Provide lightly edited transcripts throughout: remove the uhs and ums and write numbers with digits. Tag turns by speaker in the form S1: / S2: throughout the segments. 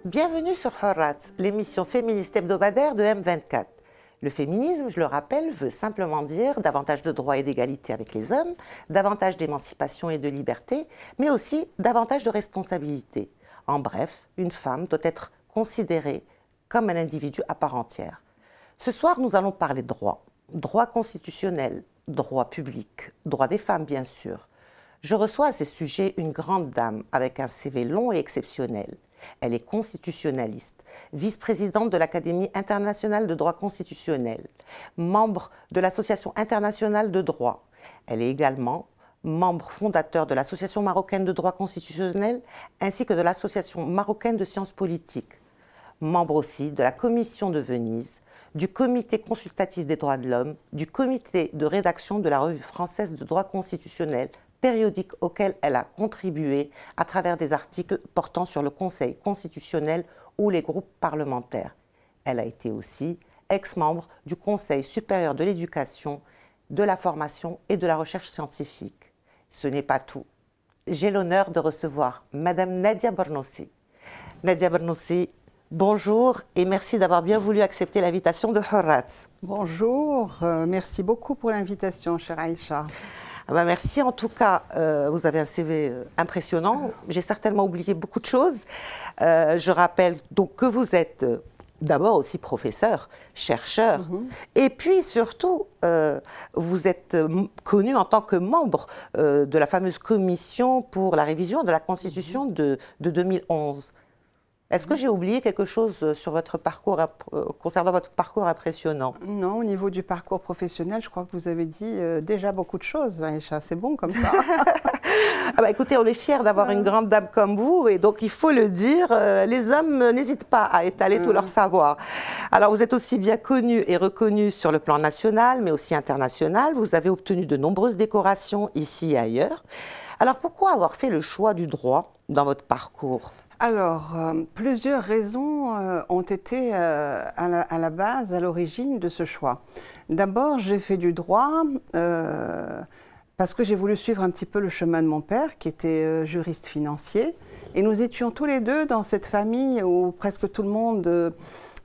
S1: Bienvenue sur Hurrats, l'émission féministe hebdomadaire de M24. Le féminisme, je le rappelle, veut simplement dire davantage de droits et d'égalité avec les hommes, davantage d'émancipation et de liberté, mais aussi davantage de responsabilité. En bref, une femme doit être considérée comme un individu à part entière. Ce soir, nous allons parler droit, droit constitutionnel, droit public, droit des femmes bien sûr. Je reçois à ces sujets une grande dame avec un CV long et exceptionnel. Elle est constitutionnaliste, vice-présidente de l'Académie internationale de droit constitutionnel, membre de l'Association internationale de droit. Elle est également membre fondateur de l'Association marocaine de droit constitutionnel ainsi que de l'Association marocaine de sciences politiques. Membre aussi de la Commission de Venise, du Comité consultatif des droits de l'homme, du Comité de rédaction de la Revue française de droit constitutionnel, périodique auquel elle a contribué à travers des articles portant sur le Conseil constitutionnel ou les groupes parlementaires. Elle a été aussi ex-membre du Conseil supérieur de l'éducation, de la formation et de la recherche scientifique. Ce n'est pas tout. J'ai l'honneur de recevoir Madame Nadia Bornossi. Nadia Bornossi, bonjour et merci d'avoir bien voulu accepter l'invitation de Hurrats.
S2: Bonjour, merci beaucoup pour l'invitation, chère Aïcha.
S1: Ah ben merci, en tout cas, vous avez un CV impressionnant. J'ai certainement oublié beaucoup de choses. Je rappelle donc que vous êtes d'abord aussi professeur, chercheur, et puis surtout, vous êtes connu en tant que membre de la fameuse commission pour la révision de la Constitution de 2011. Est-ce que j'ai oublié quelque chose sur votre parcours, concernant votre parcours impressionnant?
S2: Non, au niveau du parcours professionnel, je crois que vous avez dit déjà beaucoup de choses, Aïcha, c'est bon comme ça.
S1: Ah bah écoutez, on est fiers d'avoir une grande dame comme vous, et donc il faut le dire, les hommes n'hésitent pas à étaler tout leur savoir. Alors vous êtes aussi bien connu et reconnu sur le plan national, mais aussi international. Vous avez obtenu de nombreuses décorations ici et ailleurs. Alors pourquoi avoir fait le choix du droit dans votre parcours ?
S2: Alors, plusieurs raisons ont été à la base, à l'origine de ce choix. D'abord, j'ai fait du droit parce que j'ai voulu suivre un petit peu le chemin de mon père, qui était juriste financier. Et nous étions tous les deux dans cette famille où presque tout le monde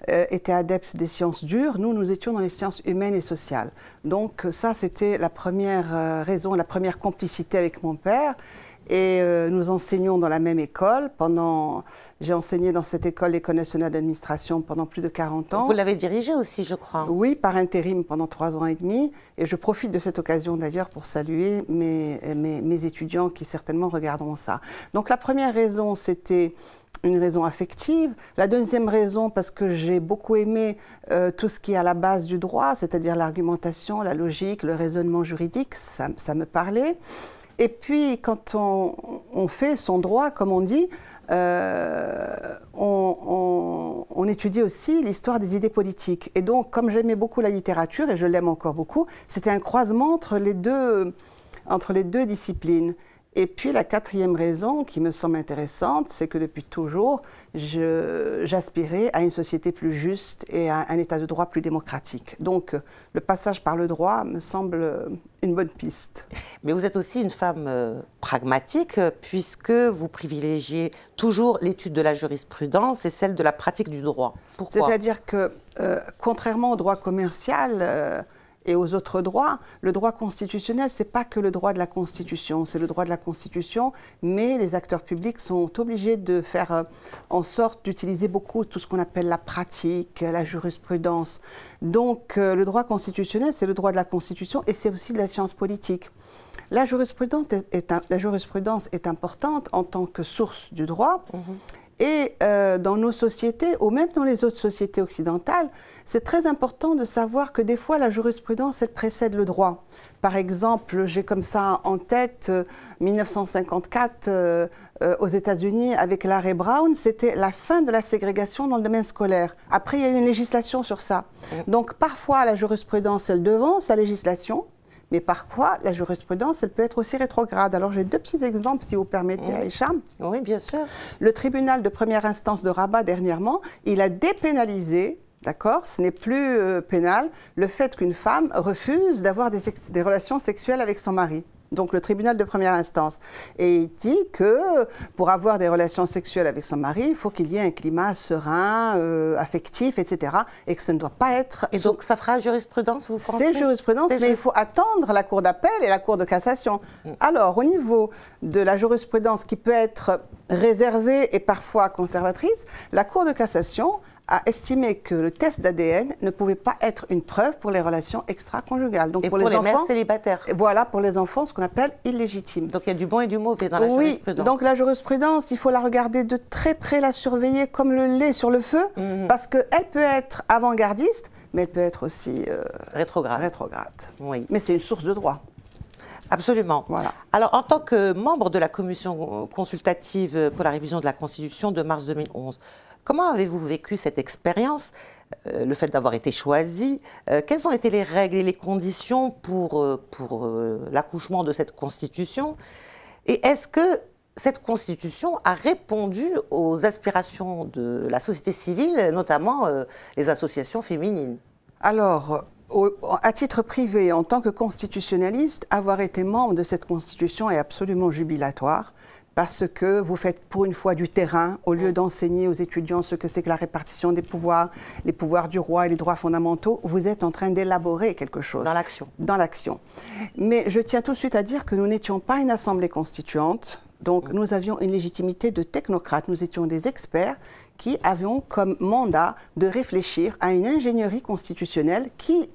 S2: était adepte des sciences dures. Nous étions dans les sciences humaines et sociales. Donc ça, c'était la première raison, la première complicité avec mon père. Et nous enseignions dans la même école. J'ai enseigné dans cette école, l'École nationale d'administration, pendant plus de 40 ans.
S1: Vous l'avez dirigée aussi, je crois.
S2: Oui, par intérim pendant 3 ans et demi. Et je profite de cette occasion d'ailleurs pour saluer mes étudiants qui certainement regarderont ça. Donc la première raison, c'était une raison affective. La deuxième raison, parce que j'ai beaucoup aimé tout ce qui est à la base du droit, c'est-à-dire l'argumentation, la logique, le raisonnement juridique, ça me parlait. Et puis, quand on fait son droit, comme on dit, on étudie aussi l'histoire des idées politiques. Et donc, comme j'aimais beaucoup la littérature, et je l'aime encore beaucoup, c'était un croisement entre les deux disciplines. Et puis la quatrième raison qui me semble intéressante, c'est que depuis toujours, j'aspirais à une société plus juste et à un état de droit plus démocratique. Donc le passage par le droit me semble une bonne piste.
S1: Mais vous êtes aussi une femme pragmatique puisque vous privilégiez toujours l'étude de la jurisprudence et celle de la pratique du droit. Pourquoi ?
S2: C'est-à-dire que contrairement au droit commercial, et aux autres droits, le droit constitutionnel, ce n'est pas que le droit de la Constitution, c'est le droit de la Constitution, mais les acteurs publics sont obligés de faire en sorte d'utiliser beaucoup tout ce qu'on appelle la pratique, la jurisprudence. Donc le droit constitutionnel, c'est le droit de la Constitution et c'est aussi de la science politique. La jurisprudence est importante en tant que source du droit. Et dans nos sociétés, ou même dans les autres sociétés occidentales, c'est très important de savoir que des fois, la jurisprudence, elle précède le droit. Par exemple, j'ai comme ça en tête 1954 aux États-Unis avec l'arrêt Brown, c'était la fin de la ségrégation dans le domaine scolaire. Après, il y a eu une législation sur ça. Donc parfois, la jurisprudence, elle devance la législation. Mais parfois, la jurisprudence, elle peut être aussi rétrograde. Alors, j'ai 2 petits exemples, si vous permettez, Aïcha.
S1: Oui, bien sûr.
S2: Le tribunal de première instance de Rabat, dernièrement, il a dépénalisé, d'accord, ce n'est plus pénal, le fait qu'une femme refuse d'avoir des relations sexuelles avec son mari. donc le tribunal de première instance. Et il dit que pour avoir des relations sexuelles avec son mari, il faut qu'il y ait un climat serein, affectif, etc. Et que ça ne doit pas être...
S1: Et donc ça fera jurisprudence, vous pensez?
S2: C'est jurisprudence, mais il faut attendre la Cour d'appel et la Cour de cassation. Alors, au niveau de la jurisprudence qui peut être réservée et parfois conservatrice, la Cour de cassation a estimé que le test d'ADN ne pouvait pas être une preuve pour les relations extra-conjugales. Donc
S1: et pour les
S2: enfants,
S1: mères célibataires.
S2: Voilà, pour les enfants, ce qu'on appelle illégitimes.
S1: Donc il y a du bon et du mauvais dans la jurisprudence.
S2: Donc la jurisprudence, il faut la regarder de très près, la surveiller comme le lait sur le feu, parce qu'elle peut être avant-gardiste, mais elle peut être aussi rétrograde.
S1: Oui.
S2: Mais c'est une source de droit.
S1: Absolument.
S2: Voilà.
S1: Alors, en tant que membre de la commission consultative pour la révision de la Constitution de mars 2011, comment avez-vous vécu cette expérience, le fait d'avoir été choisi? Quelles ont été les règles et les conditions pour l'accouchement de cette Constitution? Et est-ce que cette Constitution a répondu aux aspirations de la société civile, notamment les associations féminines?
S2: Alors, à titre privé, en tant que constitutionnaliste, avoir été membre de cette Constitution est absolument jubilatoire, parce que vous faites pour une fois du terrain, au lieu d'enseigner aux étudiants ce que c'est que la répartition des pouvoirs, les pouvoirs du roi et les droits fondamentaux, vous êtes en train d'élaborer quelque chose.
S1: Dans l'action.
S2: Dans l'action. Mais je tiens tout de suite à dire que nous n'étions pas une assemblée constituante, donc nous avions une légitimité de technocrates, nous étions des experts qui avions comme mandat de réfléchir à une ingénierie constitutionnelle qui,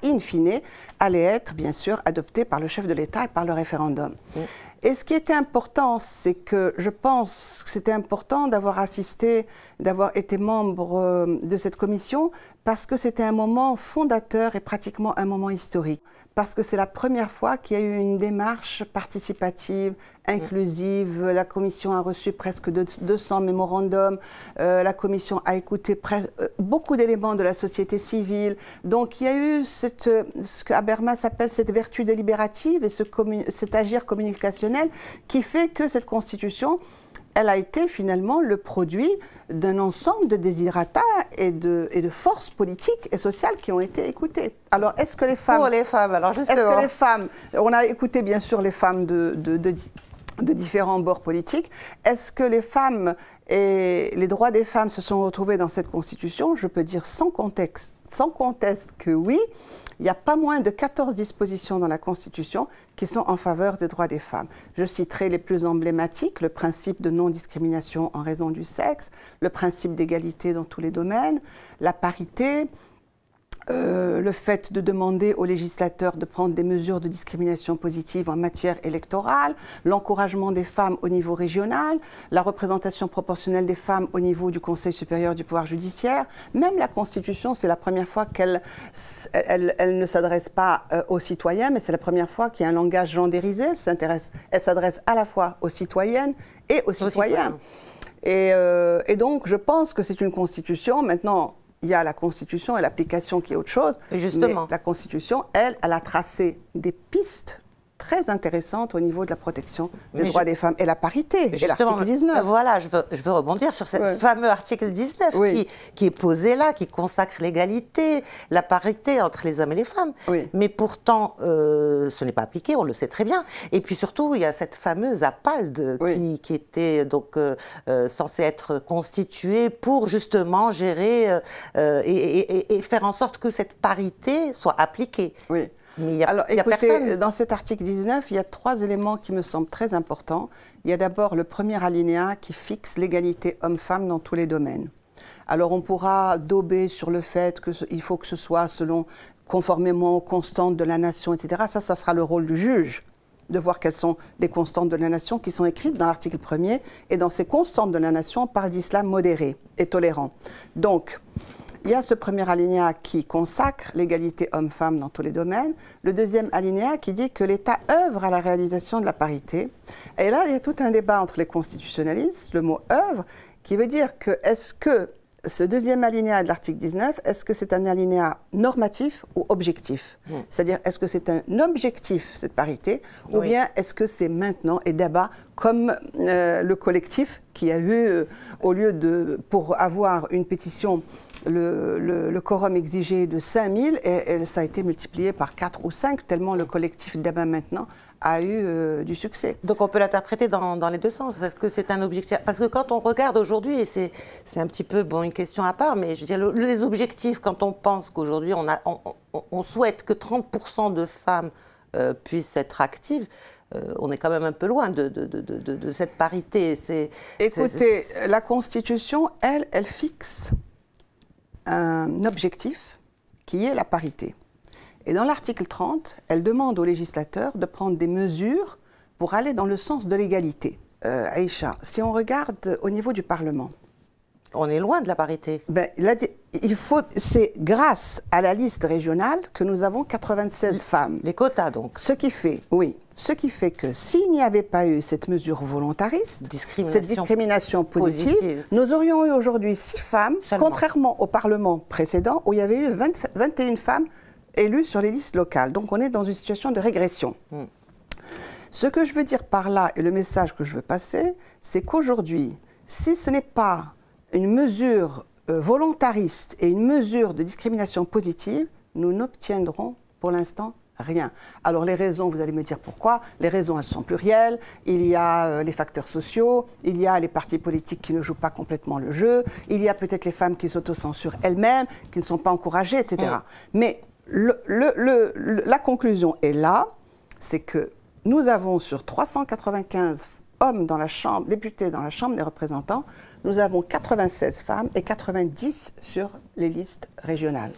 S2: in fine, allait être bien sûr adoptée par le chef de l'État et par le référendum. Et ce qui était important, c'est que je pense que c'était important d'avoir assisté, d'avoir été membre de cette commission, parce que c'était un moment fondateur et pratiquement un moment historique. Parce que c'est la première fois qu'il y a eu une démarche participative, inclusive. La commission a reçu presque 200 mémorandums. La commission a écouté beaucoup d'éléments de la société civile. Donc il y a eu ce que Habermas appelle cette vertu délibérative et cet agir communicationnel qui fait que cette constitution, elle a été finalement le produit d'un ensemble de désirata et de forces politiques et sociales qui ont été écoutées. Alors, est-ce que les femmes...
S1: Pour les femmes, alors justement...
S2: Est-ce que les femmes... On a écouté bien sûr les femmes de différents bords politiques. Est-ce que les femmes et les droits des femmes se sont retrouvés dans cette Constitution? Je peux dire sans conteste que oui. Il n'y a pas moins de 14 dispositions dans la Constitution qui sont en faveur des droits des femmes. Je citerai les plus emblématiques, le principe de non-discrimination en raison du sexe, le principe d'égalité dans tous les domaines, la parité, le fait de demander aux législateurs de prendre des mesures de discrimination positive en matière électorale, l'encouragement des femmes au niveau régional, la représentation proportionnelle des femmes au niveau du Conseil supérieur du pouvoir judiciaire. Même la Constitution, c'est la première fois qu'elle ne s'adresse pas aux citoyens, mais c'est la première fois qu'il y a un langage genderisé. Elle s'adresse à la fois aux citoyennes et aux citoyens. Et donc, je pense que c'est une Constitution. Maintenant, il y a la Constitution et l'application qui est autre chose.
S1: Et justement.
S2: Mais la Constitution, elle a tracé des pistes très intéressantes au niveau de la protection des droits des femmes et la parité, et l'article 19.
S1: Voilà, je veux rebondir sur ce fameux article 19 qui est posé là, qui consacre l'égalité, la parité entre les hommes et les femmes. Mais pourtant, ce n'est pas appliqué, on le sait très bien. Et puis surtout, il y a cette fameuse APALD qui était donc censée être constituée pour justement gérer et faire en sorte que cette parité soit appliquée.
S2: Alors, écoutez, dans cet article 19, il y a 3 éléments qui me semblent très importants. Il y a d'abord le premier alinéa qui fixe l'égalité homme-femme dans tous les domaines. Alors, on pourra dauber sur le fait qu'il faut que ce soit conformément aux constantes de la nation, etc. Ça sera le rôle du juge, de voir quelles sont les constantes de la nation qui sont écrites dans l'article 1er. Et dans ces constantes de la nation, on parle d'islam modéré et tolérant. Donc, il y a ce premier alinéa qui consacre l'égalité homme-femme dans tous les domaines. Le deuxième alinéa qui dit que l'État œuvre à la réalisation de la parité. Et là, il y a tout un débat entre les constitutionnalistes, le mot « œuvre », qui veut dire que est-ce que ce deuxième alinéa de l'article 19, est-ce que c'est un alinéa normatif ou objectif? C'est-à-dire, est-ce que c'est un objectif, cette parité, ou bien est-ce que c'est maintenant et d'abord comme le collectif qui a eu, au lieu pour avoir une pétition le quorum exigé de 5000 et ça a été multiplié par 4 ou 5 tellement le collectif Demain Maintenant a eu du succès.
S1: Donc on peut l'interpréter dans les deux sens. Est-ce que c'est un objectif? Parce que quand on regarde aujourd'hui, et c'est un petit peu une question à part, mais je veux dire, les objectifs, quand on pense qu'aujourd'hui on souhaite que 30% de femmes puissent être actives, on est quand même un peu loin de cette parité.
S2: Écoutez, la Constitution, elle fixe un objectif qui est la parité. Et dans l'article 30, elle demande aux législateurs de prendre des mesures pour aller dans le sens de l'égalité. Aïcha, si on regarde au niveau du Parlement,
S1: on est loin de la parité.
S2: Ben, c'est grâce à la liste régionale que nous avons 96 femmes.
S1: Les quotas, donc.
S2: Ce qui fait que s'il n'y avait pas eu cette mesure volontariste, cette discrimination positive, nous aurions eu aujourd'hui 6 femmes, contrairement au Parlement précédent où il y avait eu 21 femmes élues sur les listes locales. Donc on est dans une situation de régression. Ce que je veux dire par là, et le message que je veux passer, c'est qu'aujourd'hui, si ce n'est pas une mesure volontariste et une mesure de discrimination positive, nous n'obtiendrons pour l'instant rien. Alors les raisons, vous allez me dire pourquoi. Les raisons, elles sont plurielles. Il y a les facteurs sociaux, il y a les partis politiques qui ne jouent pas complètement le jeu, il y a peut-être les femmes qui s'autocensurent elles-mêmes, qui ne sont pas encouragées, etc. Mais la conclusion est là, c'est que nous avons sur 395 hommes dans la Chambre, députés dans la Chambre des représentants, nous avons 96 femmes et 90 sur les listes régionales.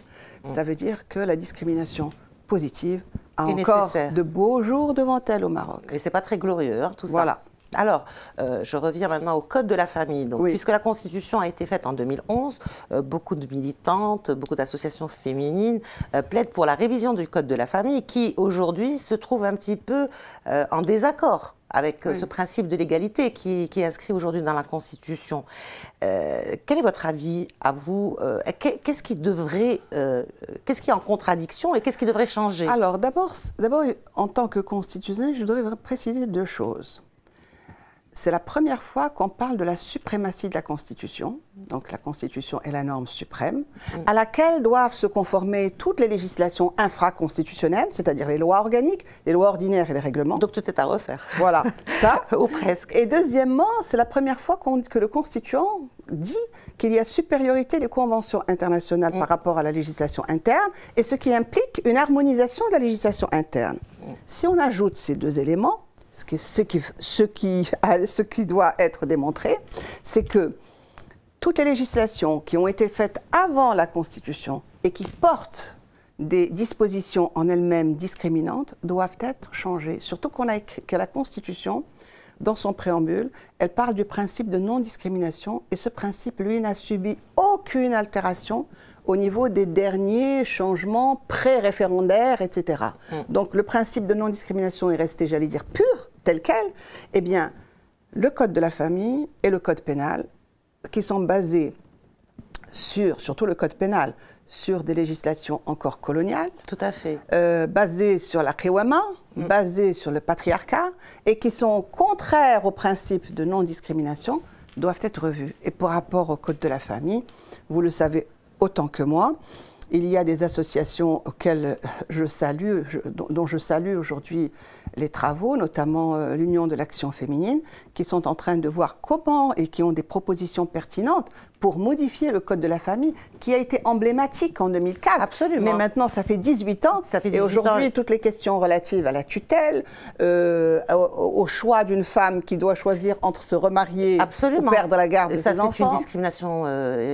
S2: Ça veut dire que la discrimination positive a encore de beaux jours devant elle au Maroc.
S1: Et c'est pas très glorieux, hein, tout ça.
S2: Voilà.
S1: Alors, je reviens maintenant au Code de la famille. Donc, puisque la Constitution a été faite en 2011, beaucoup de militantes, beaucoup d'associations féminines plaident pour la révision du Code de la famille qui, aujourd'hui, se trouve un petit peu en désaccord avec ce principe de l'égalité qui est inscrit aujourd'hui dans la Constitution. Quel est votre avis à vous? Qu'est-ce qui est en contradiction et qu'est-ce qui devrait changer?
S2: Alors, d'abord, en tant que constitutionnel, je voudrais préciser 2 choses. C'est la première fois qu'on parle de la suprématie de la Constitution. Donc la Constitution est la norme suprême, à laquelle doivent se conformer toutes les législations infraconstitutionnelles, c'est-à-dire les lois organiques, les lois ordinaires et les règlements.
S1: Donc tout est à refaire.
S2: Voilà, ça.
S1: Ou presque.
S2: Et deuxièmement, c'est la première fois que le Constituant dit qu'il y a supériorité des conventions internationales par rapport à la législation interne, et ce qui implique une harmonisation de la législation interne. Si on ajoute ces 2 éléments, ce qui doit être démontré, c'est que toutes les législations qui ont été faites avant la Constitution et qui portent des dispositions en elles-mêmes discriminantes doivent être changées. Surtout que la Constitution, dans son préambule, elle parle du principe de non-discrimination et ce principe, lui, n'a subi aucune altération au niveau des derniers changements pré-référendaires, etc. Donc le principe de non-discrimination est resté, j'allais dire, pur, tel quel. Eh bien, le Code de la famille et le Code pénal, qui sont basés surtout le Code pénal, sur des législations encore coloniales.
S1: Tout à fait.
S2: Basées sur la Qawama, basées sur le patriarcat, et qui sont contraires au principe de non-discrimination, doivent être revus. Et par rapport au Code de la famille, vous le savez autant que moi, il y a des associations auxquelles dont je salue aujourd'hui les travaux, notamment l'Union de l'Action féminine, qui sont en train de voir comment et qui ont des propositions pertinentes pour modifier le Code de la famille, qui a été emblématique en 2004.
S1: Absolument.
S2: Mais maintenant, ça fait 18 ans. Et aujourd'hui, toutes les questions relatives à la tutelle, au choix d'une femme qui doit choisir entre se remarier ou perdre la garde de ses enfants.
S1: C'est une discrimination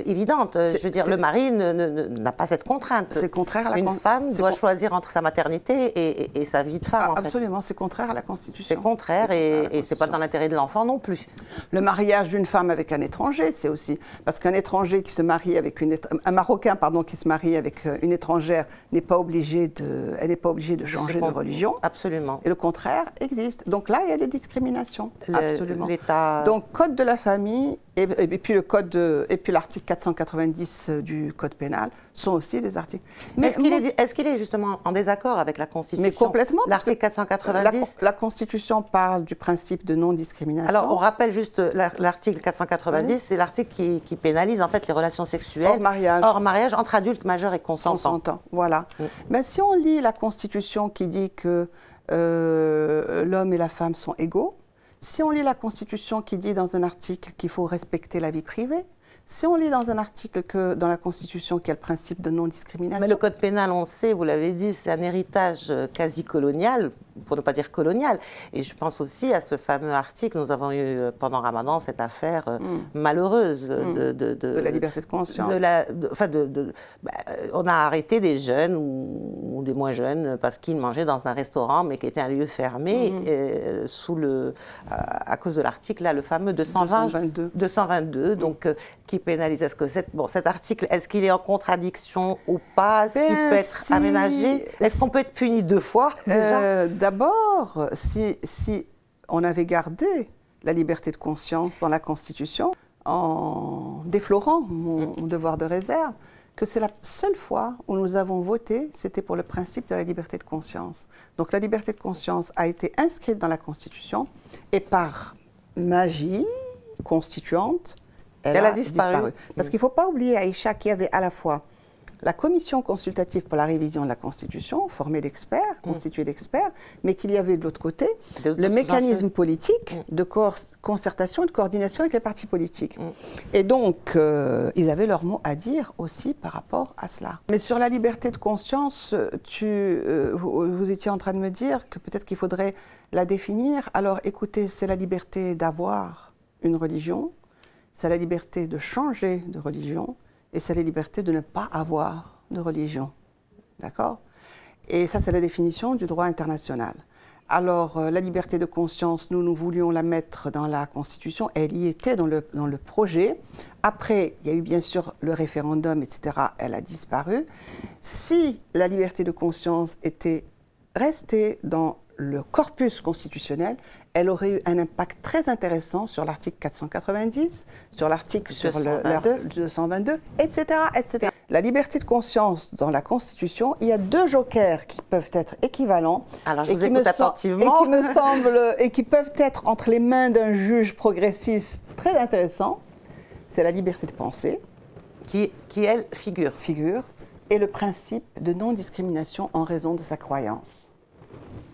S1: évidente. Je veux dire, le mari n'a pas cette contrainte.
S2: C'est contraire à la
S1: Constitution. Une femme doit choisir entre sa maternité et sa vie de femme.
S2: Absolument, c'est contraire à la Constitution.
S1: C'est contraire et c'est pas dans l'intérêt de l'enfant non plus.
S2: Le mariage d'une femme avec un étranger, c'est aussi... Parce qu'un étranger qui se marie avec un Marocain, pardon, qui se marie avec une étrangère n'est pas obligé de changer de religion.
S1: Absolument.
S2: Et le contraire existe. Donc là, il y a des discriminations. Absolument.
S1: L'État...
S2: Donc, Code de la famille Et puis le code et puis l'article 490 du code pénal sont aussi des articles.
S1: Mais est-ce qu'il est justement en désaccord avec la Constitution?
S2: Mais complètement.
S1: L'article 490.
S2: La Constitution parle du principe de non-discrimination.
S1: Alors on rappelle juste l'article 490, c'est l'article qui pénalise en fait les relations sexuelles hors mariage entre adultes majeurs et consentants.
S2: Voilà. Mais si on lit la Constitution qui dit que l'homme et la femme sont égaux, si on lit la Constitution qui dit dans un article qu'il faut respecter la vie privée, si on lit dans un article dans la Constitution qu'il y a le principe de non-discrimination...
S1: Mais le code pénal, on sait, vous l'avez dit, c'est un héritage quasi colonial, pour ne pas dire colonial. Et je pense aussi à ce fameux article, nous avons eu pendant Ramadan cette affaire malheureuse
S2: de la liberté de conscience.
S1: On a arrêté des jeunes ou des moins jeunes parce qu'ils mangeaient dans un restaurant, mais qui était un lieu fermé, à cause de l'article, là, le fameux 222, donc qui pénalise. Est-ce que cet article, est-ce qu'il est en contradiction ou pas? Est-ce qu'il peut être aménagé? Est-ce qu'on peut être puni 2 fois déjà?
S2: D'abord, si on avait gardé la liberté de conscience dans la Constitution, en déflorant mon devoir de réserve, que c'est la seule fois où nous avons voté, c'était pour le principe de la liberté de conscience. Donc la liberté de conscience a été inscrite dans la Constitution et par magie constituante, elle a disparu. Parce qu'il ne faut pas oublier, Aïcha, qu'il y avait à la fois la commission consultative pour la révision de la Constitution, formée d'experts, constituée d'experts, mais qu'il y avait de l'autre côté le mécanisme politique de concertation et de coordination avec les partis politiques. Et donc, ils avaient leur mot à dire aussi par rapport à cela. Mais sur la liberté de conscience, vous étiez en train de me dire que peut-être qu'il faudrait la définir. Alors écoutez, c'est la liberté d'avoir une religion, c'est la liberté de changer de religion, et c'est la liberté de ne pas avoir de religion. D'accord? Et ça, c'est la définition du droit international. Alors, la liberté de conscience, nous voulions la mettre dans la Constitution. Elle y était dans le projet. Après, il y a eu bien sûr le référendum, etc. Elle a disparu. Si la liberté de conscience était restée dans le corpus constitutionnel, elle aurait eu un impact très intéressant sur l'article 490, sur l'article 222, etc., etc. La liberté de conscience dans la Constitution, il y a 2 jokers qui peuvent être équivalents.
S1: Alors, je vous écoute attentivement.
S2: Et qui peuvent être entre les mains d'un juge progressiste très intéressant. C'est la liberté de penser.
S1: Qui elle, figure.
S2: Et le principe de non-discrimination en raison de sa croyance.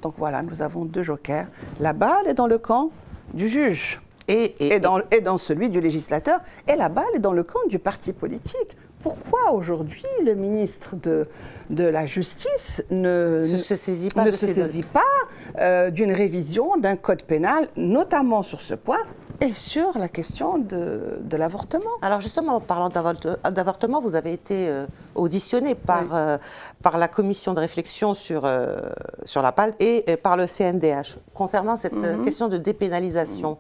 S2: Donc voilà, nous avons 2 jokers. La balle est dans le camp du juge et dans celui du législateur. Et la balle est dans le camp du parti politique. Pourquoi aujourd'hui le ministre de la Justice ne se saisit pas d'une révision d'un code pénal, notamment sur ce point et sur la question de l'avortement?
S1: Alors justement, en parlant d'avortement, vous avez été auditionné par la commission de réflexion sur la PAL et par le CNDH. Concernant cette question de dépénalisation,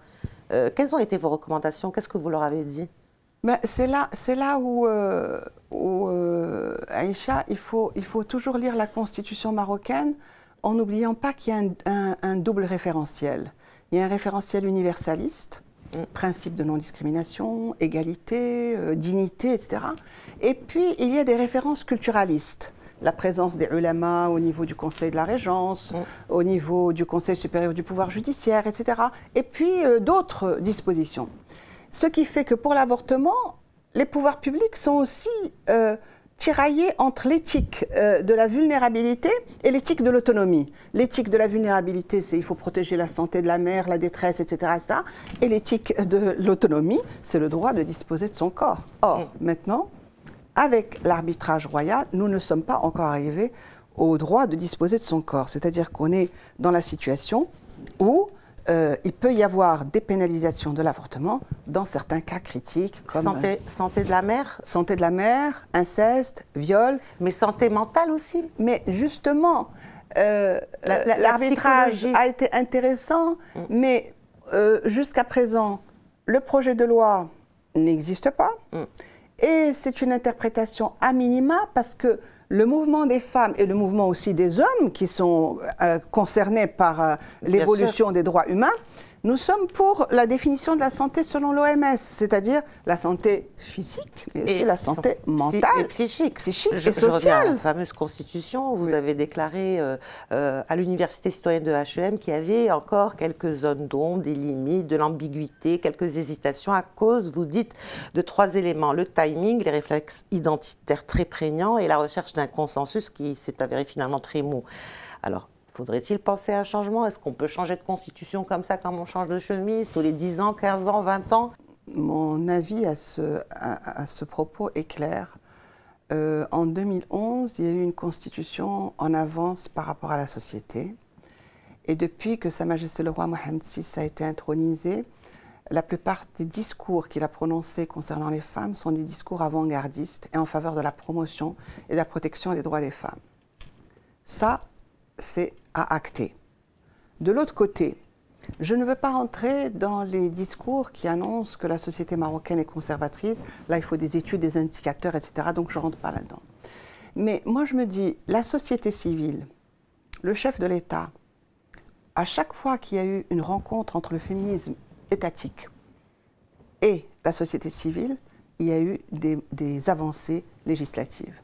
S1: quelles ont été vos recommandations? Qu'est-ce que vous leur avez dit?
S2: Ben, c'est là où Aïcha, il faut toujours lire la Constitution marocaine en n'oubliant pas qu'il y a un double référentiel. Il y a un référentiel universaliste, principe de non-discrimination, égalité, dignité, etc. Et puis, il y a des références culturalistes. La présence des ulama au niveau du Conseil de la Régence, au niveau du Conseil supérieur du pouvoir judiciaire, etc. Et puis, d'autres dispositions. Ce qui fait que pour l'avortement, les pouvoirs publics sont aussi tiraillés entre l'éthique de la vulnérabilité et l'éthique de l'autonomie. L'éthique de la vulnérabilité, c'est il faut protéger la santé de la mère, la détresse, etc. etc. Et l'éthique de l'autonomie, c'est le droit de disposer de son corps. Or, maintenant, avec l'arbitrage royal, nous ne sommes pas encore arrivés au droit de disposer de son corps. C'est-à-dire qu'on est dans la situation où il peut y avoir dépénalisation de l'avortement dans certains cas critiques. Comme
S1: santé de la mère?
S2: Santé de la mère, inceste, viol.
S1: Mais santé mentale aussi?
S2: Mais justement, l'arbitrage a été intéressant, mais jusqu'à présent, le projet de loi n'existe pas. Et c'est une interprétation à minima parce que le mouvement des femmes et le mouvement aussi des hommes qui sont concernés par l'évolution des droits humains Nous sommes pour la définition de la santé selon l'OMS, c'est-à-dire la santé physique, mais aussi la santé mentale,
S1: et psychique
S2: et
S1: je
S2: sociale.
S1: reviens à la fameuse constitution. Vous avez déclaré à l'université citoyenne de HEM qu'il y avait encore quelques zones d'ombre, des limites, de l'ambiguïté, quelques hésitations à cause, vous dites, de 3 éléments. Le timing, les réflexes identitaires très prégnants et la recherche d'un consensus qui s'est avéré finalement très mou. Alors, faudrait-il penser à un changement? Est-ce qu'on peut changer de constitution comme ça, comme on change de chemise, tous les 10 ans, 15 ans, 20 ans?
S2: Mon avis à ce propos est clair. En 2011, il y a eu une constitution en avance par rapport à la société. Et depuis que Sa Majesté le roi Mohammed VI a été intronisé, la plupart des discours qu'il a prononcés concernant les femmes sont des discours avant-gardistes et en faveur de la promotion et de la protection des droits des femmes. Ça, c'est à acter. De l'autre côté, je ne veux pas entrer dans les discours qui annoncent que la société marocaine est conservatrice. Là, il faut des études, des indicateurs, etc. Donc, je ne rentre pas là-dedans. Mais moi, je me dis, la société civile, le chef de l'État, à chaque fois qu'il y a eu une rencontre entre le féminisme étatique et la société civile, il y a eu des avancées législatives.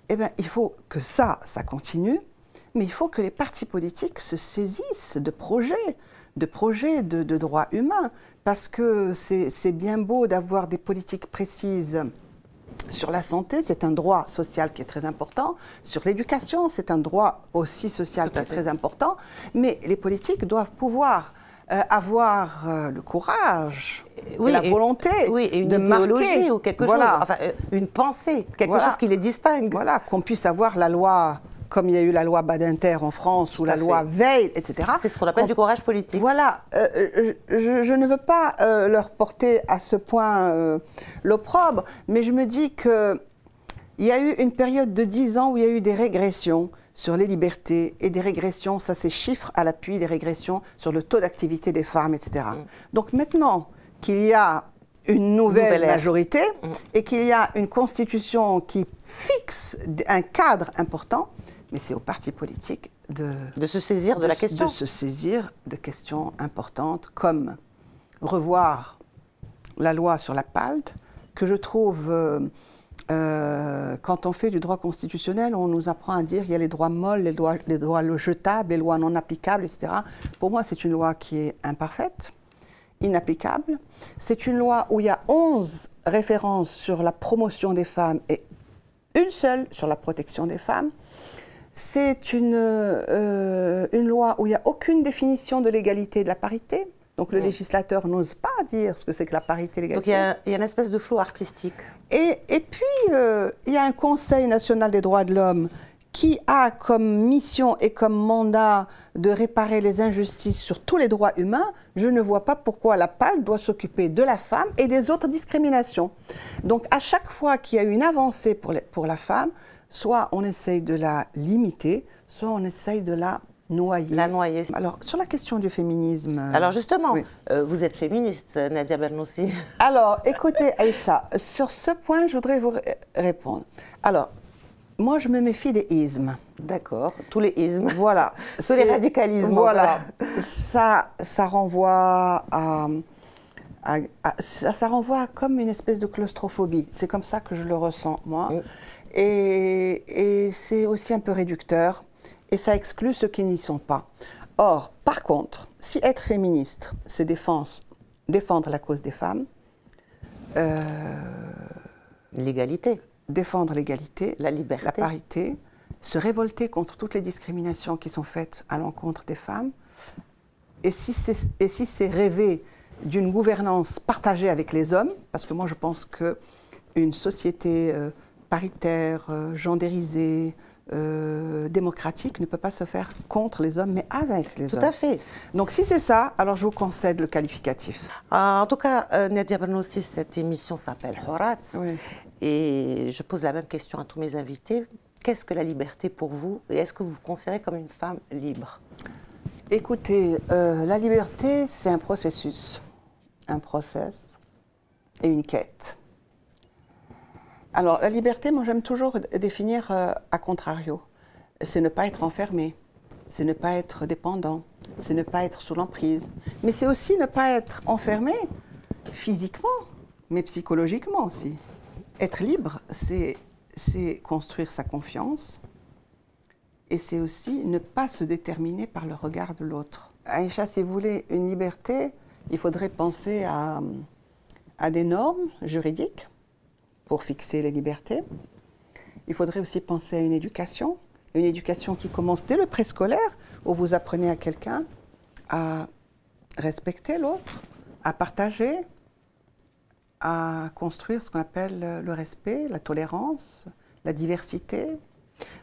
S2: Eh bien, il faut que ça continue. Mais il faut que les partis politiques se saisissent de projets de droits humains, parce que c'est bien beau d'avoir des politiques précises sur la santé, c'est un droit social qui est très important, sur l'éducation, c'est un droit aussi social qui est très important, mais les politiques doivent pouvoir avoir le courage et la volonté
S1: et une
S2: de
S1: idéologie
S2: marquer,
S1: ou quelque
S2: voilà,
S1: chose, enfin, une pensée, quelque chose qui les distingue.
S2: Voilà, qu'on puisse avoir la loi, comme il y a eu la loi Badinter en France, ou la loi Veil, etc.
S1: C'est ce qu'on appelle du courage politique.
S2: Voilà, je ne veux pas leur porter à ce point l'opprobre, mais je me dis qu'il y a eu une période de 10 ans où il y a eu des régressions sur les libertés, et des régressions, ça c'est chiffres à l'appui, des régressions sur le taux d'activité des femmes, etc. Donc maintenant qu'il y a une nouvelle majorité et qu'il y a une constitution qui fixe un cadre important, mais c'est aux partis politiques de
S1: se saisir de la question.
S2: De se saisir de questions importantes comme revoir la loi sur la PALD, que je trouve, quand on fait du droit constitutionnel, on nous apprend à dire qu'il y a les droits molles, les droits jetables, les lois non applicables, etc. Pour moi, c'est une loi qui est imparfaite, inapplicable. C'est une loi où il y a 11 références sur la promotion des femmes et une seule sur la protection des femmes. C'est une loi où il n'y a aucune définition de l'égalité et de la parité. Donc le législateur n'ose pas dire ce que c'est que la parité et l'égalité.
S1: Donc il y a une espèce de flou artistique.
S2: Et puis, il y a un Conseil national des droits de l'homme qui a comme mission et comme mandat de réparer les injustices sur tous les droits humains. Je ne vois pas pourquoi la PAL doit s'occuper de la femme et des autres discriminations. Donc à chaque fois qu'il y a une avancée pour la femme, soit on essaye de la limiter, soit on essaye de la noyer.
S1: La noyer.
S2: Alors, sur la question du féminisme...
S1: Alors justement, oui. Vous êtes féministe, Nadia Bernoussi.
S2: Alors, écoutez, Aïcha, sur ce point, je voudrais vous répondre. Alors, moi, je me méfie des ismes.
S1: D'accord, tous les ismes.
S2: Voilà.
S1: Tous les radicalismes.
S2: Voilà. Ça renvoie ça renvoie comme une espèce de claustrophobie. C'est comme ça que je le ressens, moi. Et c'est aussi un peu réducteur. Et ça exclut ceux qui n'y sont pas. Or, par contre, si être féministe, c'est défendre la cause des femmes,
S1: l'égalité.
S2: Défendre l'égalité,
S1: la liberté,
S2: la parité, se révolter contre toutes les discriminations qui sont faites à l'encontre des femmes, et si c'est rêver d'une gouvernance partagée avec les hommes, parce que moi je pense qu'une société paritaire, gendérisée, démocratique ne peut pas se faire contre les hommes, mais avec les hommes.
S1: Tout à fait.
S2: Donc si c'est ça, alors je vous concède le qualificatif.
S1: En tout cas, Nadia Bernoussi, cette émission s'appelle Horat.
S2: Oui.
S1: Et je pose la même question à tous mes invités. Qu'est-ce que la liberté pour vous? Et est-ce que vous vous considérez comme une femme libre?
S2: Écoutez, la liberté, c'est un processus, un process et une quête. Alors, la liberté, moi, j'aime toujours définir à contrario. C'est ne pas être enfermé. c'est ne pas être dépendant, c'est ne pas être sous l'emprise. Mais c'est aussi ne pas être enfermé physiquement, mais psychologiquement aussi. Être libre, c'est construire sa confiance et c'est aussi ne pas se déterminer par le regard de l'autre. Aïcha, si vous voulez une liberté, il faudrait penser à des normes juridiques pour fixer les libertés. Il faudrait aussi penser à une éducation qui commence dès le préscolaire, où vous apprenez à quelqu'un à respecter l'autre, à partager, à construire ce qu'on appelle le respect, la tolérance, la diversité.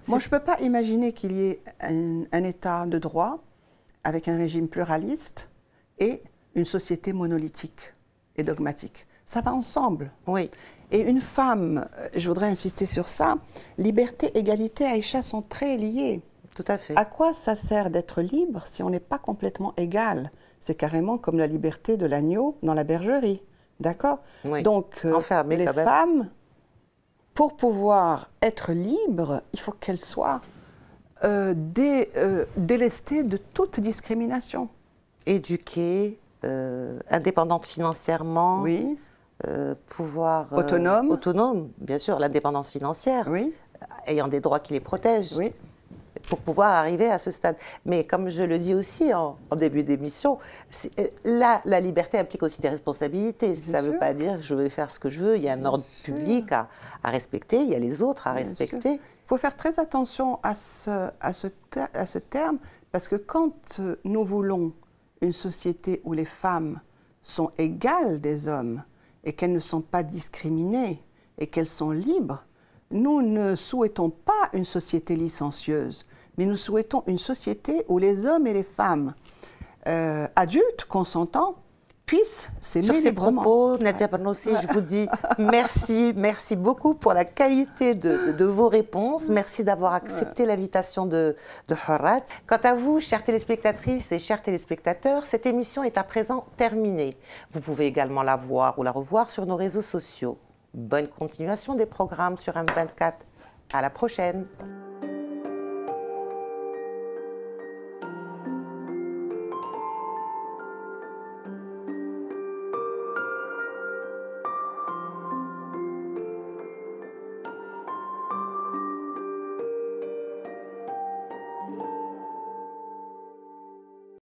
S2: Moi, je ne peux pas imaginer qu'il y ait un État de droit avec un régime pluraliste et une société monolithique et dogmatique. Ça va ensemble.
S1: Oui.
S2: Et une femme, je voudrais insister sur ça, liberté, égalité, Aïcha sont très liées.
S1: Tout à fait.
S2: À quoi ça sert d'être libre si on n'est pas complètement égal? C'est carrément comme la liberté de l'agneau dans la bergerie. D'accord?
S1: Oui.
S2: Donc,
S1: Enfermé,
S2: les femmes, pour pouvoir être libres, il faut qu'elles soient délestées de toute discrimination.
S1: Éduquées, indépendantes financièrement.
S2: Oui.
S1: Pouvoir...
S2: Autonome.
S1: Autonome, bien sûr, l'indépendance financière.
S2: Oui.
S1: Ayant des droits qui les protègent.
S2: Oui.
S1: Pour pouvoir arriver à ce stade. Mais comme je le dis aussi en début d'émission, la liberté implique aussi des responsabilités. Ça ne veut pas dire que je vais faire ce que je veux. Il y a un ordre public à respecter, il y a les autres à respecter.
S2: Il faut faire très attention à ce terme, parce que quand nous voulons une société où les femmes sont égales des hommes et qu'elles ne sont pas discriminées et qu'elles sont libres, nous ne souhaitons pas une société licencieuse, mais nous souhaitons une société où les hommes et les femmes adultes, consentants, puissent s'aimer librement. Sur ces propos,
S1: Nadia Banossi, je vous dis merci beaucoup pour la qualité de vos réponses. Merci d'avoir accepté l'invitation de Horat. Quant à vous, chères téléspectatrices et chers téléspectateurs, cette émission est à présent terminée. Vous pouvez également la voir ou la revoir sur nos réseaux sociaux. Bonne continuation des programmes sur M24. À la prochaine.